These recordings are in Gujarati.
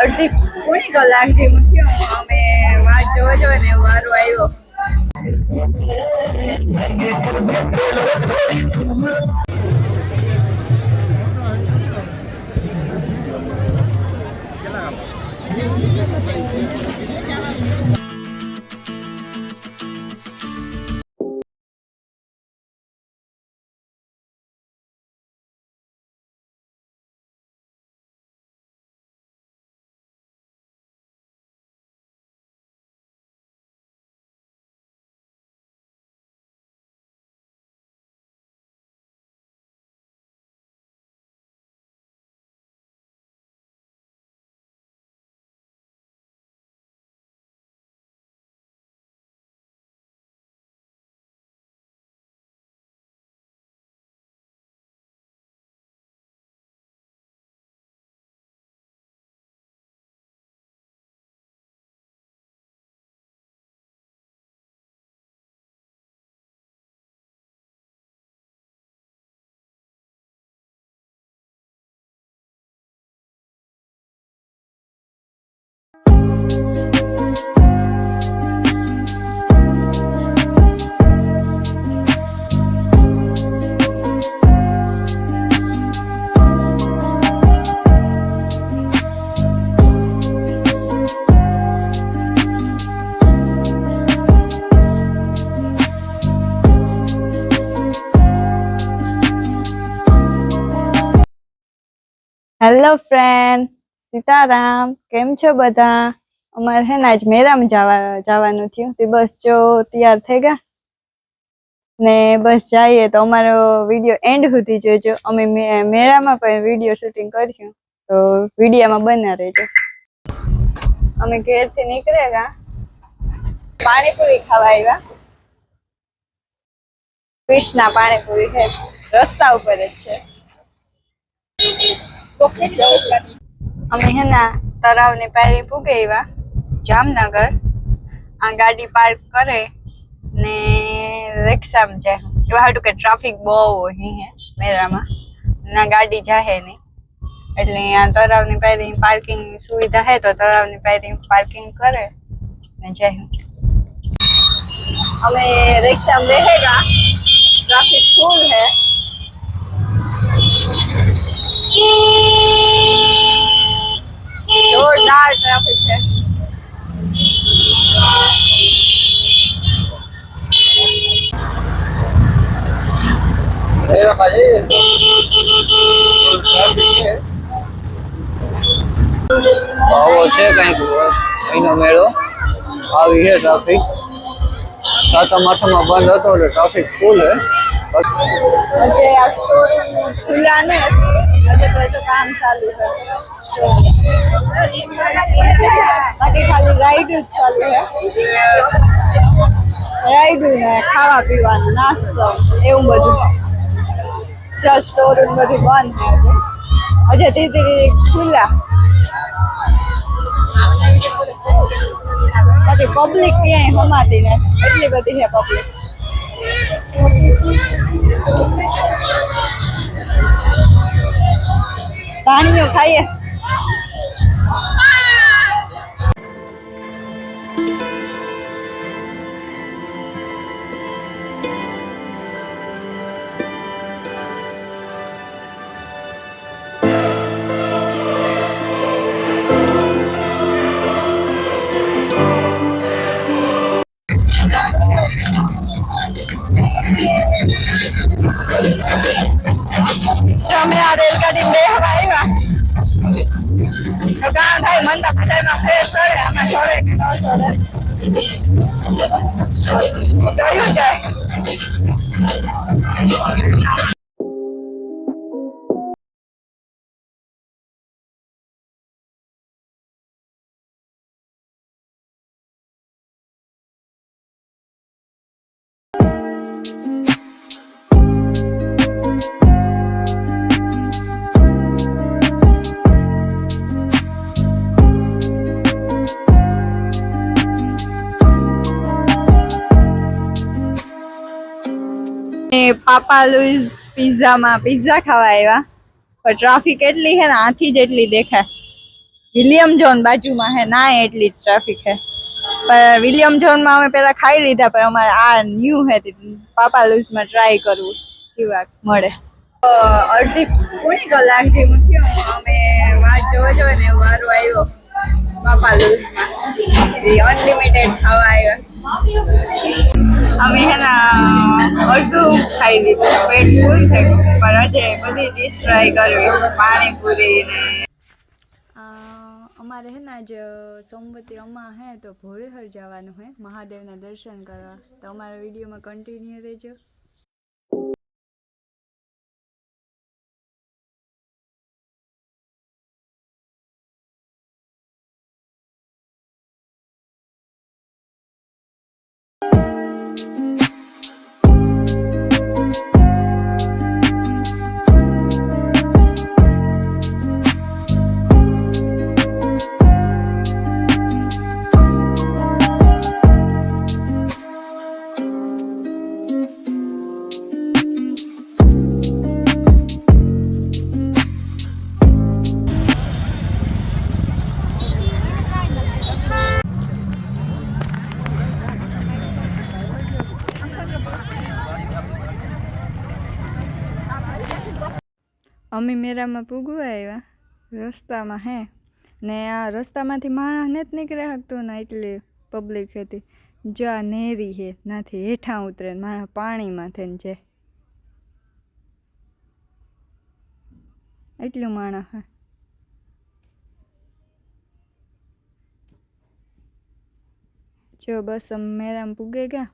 અડધી પોણી કલાક જેવું થયું અમે વાટ જોવે ને વારો આવ્યો. Hello friend, Sitaram. કેમ છો બધા? અમારે હે ને આજ મેળામાં જવાનું થયું તે બસ જો તૈયાર થઈ ગયા ને બસ જઈએ તો અમારો વિડીયો એન્ડ સુધી જોજો. અમે મેળામાં પણ વિડીયો શૂટિંગ કર્યું તો વિડીયોમાં બન્યા રહેજો. અમે ઘેરથી નીકળ્યા પાણીપુરી ખાવા આવ્યા. કૃષ્ણા પાણીપુરી છે, રસ્તા ઉપર જ છે. અમે હેના તળાવની પાયરી પૂગે આવ્યા જામનગર. આ ગાડી પાર્ક કરે ને રિક્ષામાં જાય એવા હાટું કે ટ્રાફિક બહુ હોય હે મેળામાં ના ગાડી જાહે નહીં એટલે આ તળાવની પાયરી પાર્કિંગ સુવિધા હે તો તળાવની પાયરી પાર્કિંગ કરે ને જાય. અમે રિક્ષામાં બેહેગા, ટ્રાફિક ફૂલ है. जोरदार ट्रैफिक है. આવો છે કઈક અહીંનો મેળો આવી છે. ટ્રાફિક સાતમ આઠમમાં બંધ હતો એટલે ટ્રાફિક ફૂલ है. मुझे यार स्टोर खुला ने मुझे तो जो काम चालू है बाकी खाली राइड चालू है. राइड ने खावा पीवानो नास्तो એવું બધું. जो स्टोर બધું બંધ है अजे धीरे धीरे खुला. बाकी पब्लिक ક્યાંય હમાતી ને એટલી બધી છે પબ્લિક. પાણીઓ ખાઈએ. અમે આ રેલગાડી બેહવા આવ્યા તો કામ થાય મન તો બધામાં ફેર સડે આમાં સડે કે ન સડે જોયું જાય. પાપા લુઈઝ પિઝા ખાવા આવ્યા પણ ટ્રાફિક એટલી છે ને આથી જ એટલી દેખાય. વિલિયમ જોન બાજુમાં હે ના એટલી જ ટ્રાફિક હે पर विलियम जोन में અમે પેલા ખાઈ લીધા પણ અમારે આ ન્યુ હે પાપા લૂઝ માં ટ્રાય કરવું કેવા મળે અડધી પોણી કલાક જેવું થયું અમે વાટ જોવે ને વારો આવ્યો પાપા લૂઝ માં અનલિમિટેડ ખાવા આવ્યા અમે હેના અડધું ખાઈ લીધું પેટ ફૂલ થઈ ગયું પણ હજે બધી ડીશ ટ્રાય કરવી પાણીપુરી ને અમારે હે ને જ સોમવતી અમા હે તો ભોરેહર જવાનું હે મહાદેવના દર્શન કરવા તો અમારા વિડીયોમાં કન્ટિન્યુ રહેજો અમે મેરામાં પૂગવા આવ્યા રસ્તામાં હે ને આ રસ્તામાંથી માણસ નથી નીકળી શકતો ને એટલી પબ્લિક હતી જો આ નેરી હે નાથી હેઠા ઉતરે માણસ પાણીમાં થઈને જાય એટલું માણસ હે જો બસ અમે મેરામાં પૂગે ગયા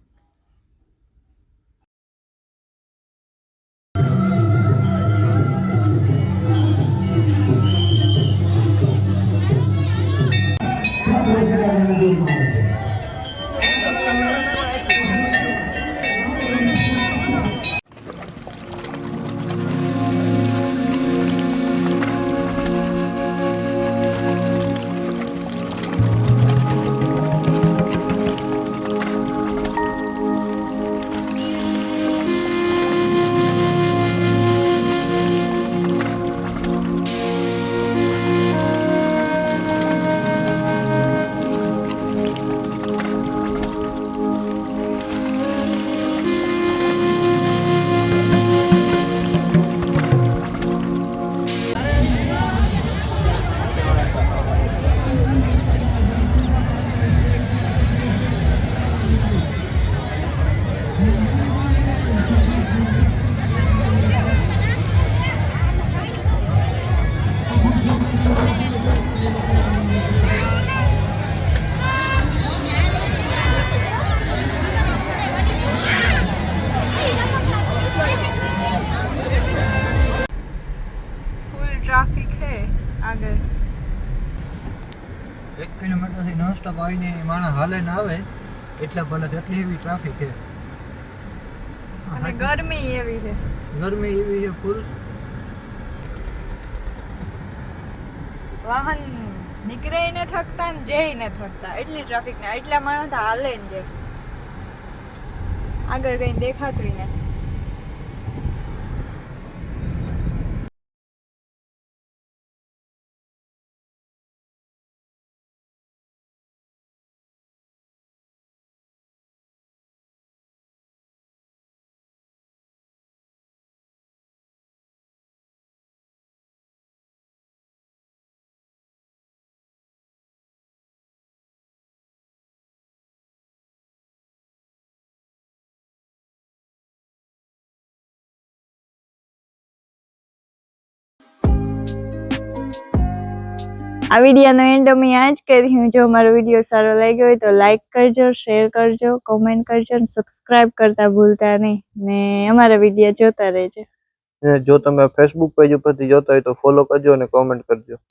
ટ્રાફિક હે આગળ 1 કિલોમીટરથી નોન સ્ટોપ આવીને માણસ હાલે ને આવે એટલા ભલે એટલી એવી ટ્રાફિક છે અને ગરમી એવી છે ફૂલ વાહન નીકળે ને થકતા ને જઈ ને થકતા એટલી ટ્રાફિક ને એટલા માણસ હાલે ને જાય આગળ કઈ દેખાતું નથી આ વિડીયોનો એન્ડ અમે આ જ કર્યું જો અમારો વિડીયો સારો લાગ્યો હોય તો લાઈક કરજો શેર કરજો કોમેન્ટ કરજો અને સબસ્ક્રાઇબ કરતા ભૂલતા નહીં ને અમારા વિડીયો જોતા રહેજો જો તમે ફેસબુક પેજ ઉપરથી જોતા હોય તો ફોલો કરજો અને કોમેન્ટ કરજો